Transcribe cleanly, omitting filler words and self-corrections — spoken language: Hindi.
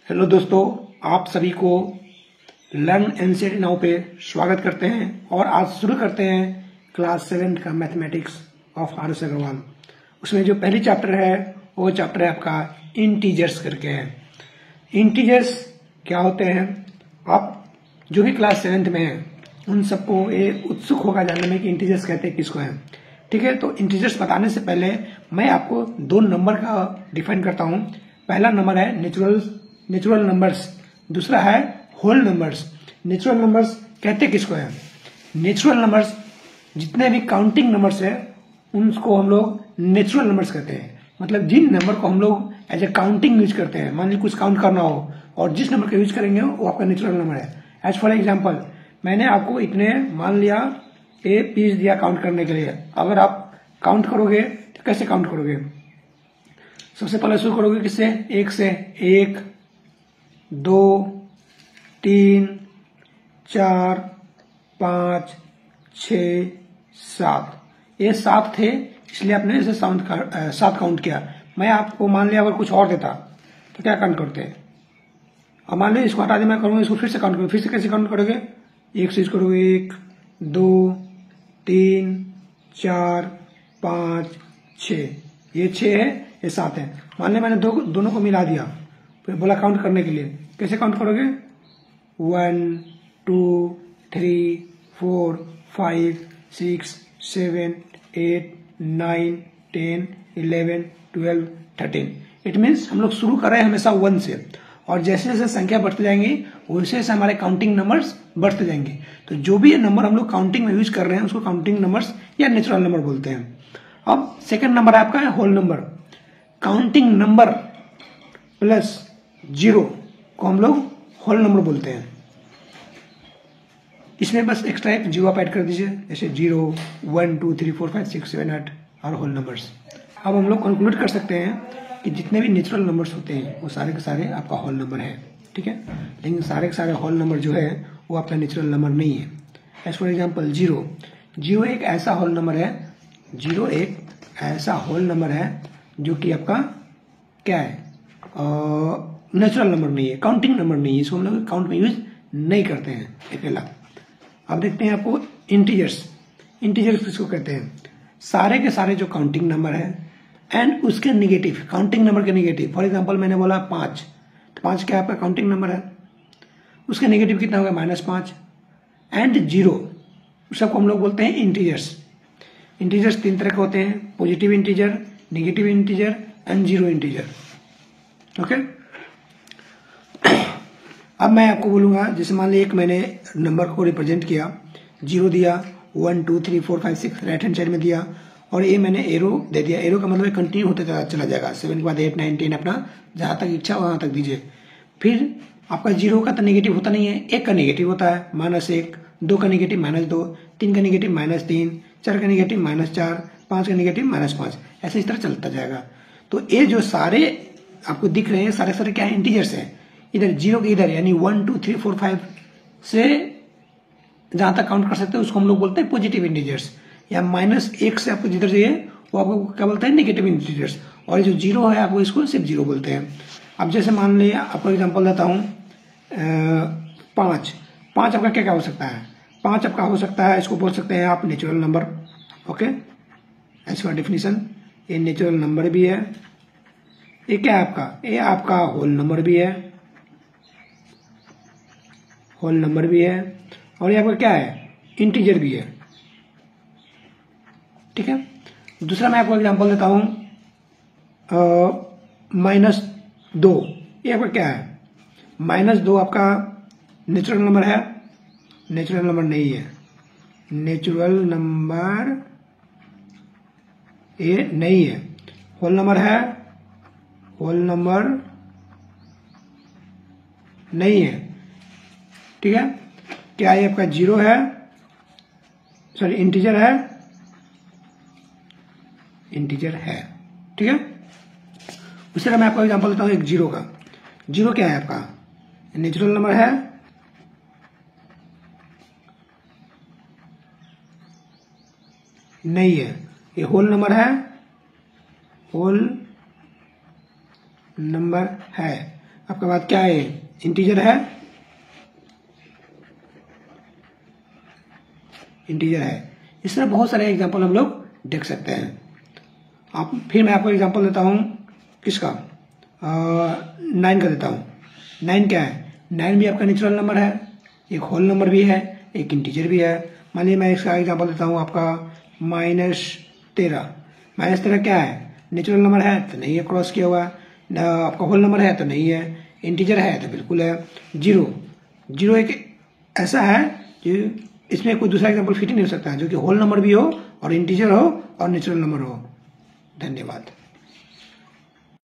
हेलो दोस्तों, आप सभी को लर्न एनसीईआरटी नाउ पे स्वागत करते हैं और आज शुरू करते हैं क्लास 7 का मैथमेटिक्स ऑफ आर.एस. अग्रवाल। उसमें जो पहली चैप्टर है वो चैप्टर है आपका इंटीजर्स करके है। इंटीजर्स क्या होते हैं, आप जो भी क्लास 7 में हैं उन सबको ये उत्सुक होगा जानने में कि इंटीजर्स कहते हैं किसको है। ठीक है, तो इंटीजर्स बताने से पहले मैं आपको दो नंबर का डिफाइन करता हूँ। पहला नंबर है नेचुरल नंबर्स, दूसरा है होल नंबर्स। नेचुरल नंबर्स कहते किसको है? नेचुरल नंबर्स जितने भी काउंटिंग नंबर्स है उनको हम लोग नेचुरल नंबर्स कहते हैं। मतलब जिन नंबर को हम लोग एज ए काउंटिंग यूज करते हैं, मान लीजिए कुछ काउंट करना हो और जिस नंबर का यूज करेंगे वो आपका नेचुरल नंबर है। एज फॉर एग्जाम्पल, मैंने आपको इतने मान लिया ए पीस दिया काउंट करने के लिए। अगर आप काउंट करोगे तो कैसे काउंट करोगे? सबसे पहले शुरू करोगे किससे? एक से। 1 2 3 4 5 6 7। ये 7 थे, इसलिए आपने इसे 7 काउंट किया। मैं आपको मान लिया अगर कुछ और देता तो क्या काउंट करते हैं? अब मान लीजिए इसको हटा दे, मैं करूंगा इसको फिर से काउंट करोगे। फिर से कैसे काउंट करोगे? एक से करोगे 1 2 3 4 5 6। ये 6 है, ये 7 है। मान लिया मैंने दोनों को मिला दिया, फिर बोला काउंट करने के लिए। कैसे काउंट करोगे? 1 2 3 4 5 6 7 8 9 10 11 12 13। इट मीन्स हम लोग शुरू कर रहे हैं हमेशा 1 से, और जैसे जैसे संख्या बढ़ती जाएंगी वैसे वैसे हमारे काउंटिंग नंबर्स बढ़ते जाएंगे। तो जो भी ये नंबर हम लोग काउंटिंग में यूज कर रहे हैं उसको काउंटिंग नंबर्स या नेचुरल नंबर बोलते हैं। अब सेकंड नंबर आपका है whole number. Counting number plus 0 को हम लोग होल नंबर बोलते हैं। इसमें बस एक्स्ट्रा एक 0 आप ऐड कर दीजिए, जैसे 0 1 2 3 4 5 6 7 8 और होल नंबर्स। अब हम लोग कंक्लूड कर सकते हैं कि जितने भी नेचुरल नंबर्स होते हैं वो सारे के सारे आपका होल नंबर है। ठीक है, लेकिन सारे के सारे होल नंबर जो है वो आपका नेचुरल नंबर नहीं है। एज फॉर एग्जाम्पल 0 एक ऐसा होल नंबर है, 0 एक ऐसा होल नंबर है जो कि आपका क्या है, नेचुरल नंबर नहीं है, काउंटिंग नंबर नहीं है। इसको हम लोग काउंट में यूज नहीं करते हैं अकेला। अब देखते हैं आपको इंटीजर्स किसको कहते हैं? सारे के सारे जो काउंटिंग नंबर है एंड उसके निगेटिव, काउंटिंग नंबर के निगेटिव। फॉर एग्जांपल मैंने बोला 5, तो 5 क्या आपका काउंटिंग नंबर है, उसका निगेटिव कितना होगा? -5 एंड 0। सबको हम लोग बोलते हैं इंटीजर्स। इंटीजर्स 3 तरह के होते हैं, positive integer, negative integer and 0 integer. Okay, अब मैं आपको बोलूंगा, जैसे मान लीजिए एक मैंने नंबर को रिप्रेजेंट किया, 0 दिया, 1 2 3 4 5 6 राइट हैंड साइड में दिया, और ये मैंने एरो दे दिया। एरो का मतलब कंटिन्यू होते चला जाएगा, 7 के बाद 8 9 10, अपना जहां तक इच्छा वहां तक दीजिए। फिर आपका 0 का तो नेगेटिव होता नहीं है, 1 का नेगेटिव होता है -1, 2 का नेगेटिव -2, 3 का नेगेटिव -3, 4 का नेगेटिव -4, 5 का नेगेटिव -5। ऐसे इस तरह चलता जाएगा। तो ये जो सारे आपको दिख रहे हैं सारे सारे क्या है? इंटीजर्स है। इधर 0 के इधर यानी 1 2 3 4 5 से जहां तक काउंट कर सकते हैं उसको हम लोग बोलते हैं पॉजिटिव इंटीजर्स। या -1 से आपको जिधर चाहिए वो आपको क्या बोलते हैं? Negative integers. और जो 0 है आपको इसको सिर्फ 0 बोलते हैं। अब जैसे मान लिया आपको एग्जांपल देता हूँ, 5 आपका क्या क्या हो सकता है? 5 आपका हो सकता है, इसको बोल सकते हैं आप natural number. Okay, as for definition ये नेचुरल नंबर भी है। ये क्या है आपका? ये आपका होल नंबर भी है, होल नंबर भी है, और ये आपका क्या है? इंटीजर भी है। ठीक है, दूसरा मैं आपको एग्जांपल देता हूं, -2। ये आपका क्या है? -2 आपका नेचुरल नंबर है? नेचुरल नंबर नहीं है, नेचुरल नंबर ये नहीं है। होल नंबर है? होल नंबर नहीं है। ठीक है, क्या ये आपका 0 है? सॉरी, इंटीजर है? इंटीजर है। ठीक है, उसी तरह मैं आपको एग्जांपल देता हूं एक 0 का। 0 क्या है आपका? नेचुरल नंबर है? नहीं है। ये होल नंबर है? होल नंबर है। आपके बाद क्या है, इंटीजर है, इंटीजर है। इस तरह बहुत सारे एग्जाम्पल हम लोग देख सकते हैं। फिर मैं आपको एग्जाम्पल देता हूँ किसका, 9 का देता हूँ। 9 क्या है, 9 भी आपका नेचुरल नंबर है, एक होल नंबर भी है, एक इंटीजर भी है। मान लीजिए मैं इसका एग्जाम्पल देता हूँ आपका -13। -13 क्या है, नेचुरल नंबर है तो नहीं है, क्रॉस किया हुआ। आपका होल नंबर है तो नहीं है, इंटीजर है तो बिल्कुल है। 0 एक ऐसा है जो इसमें कोई दूसरा एग्जाम्पल फिट ही नहीं हो सकता, जो कि होल नंबर भी हो और इंटीजर हो और नेचुरल नंबर हो। धन्यवाद।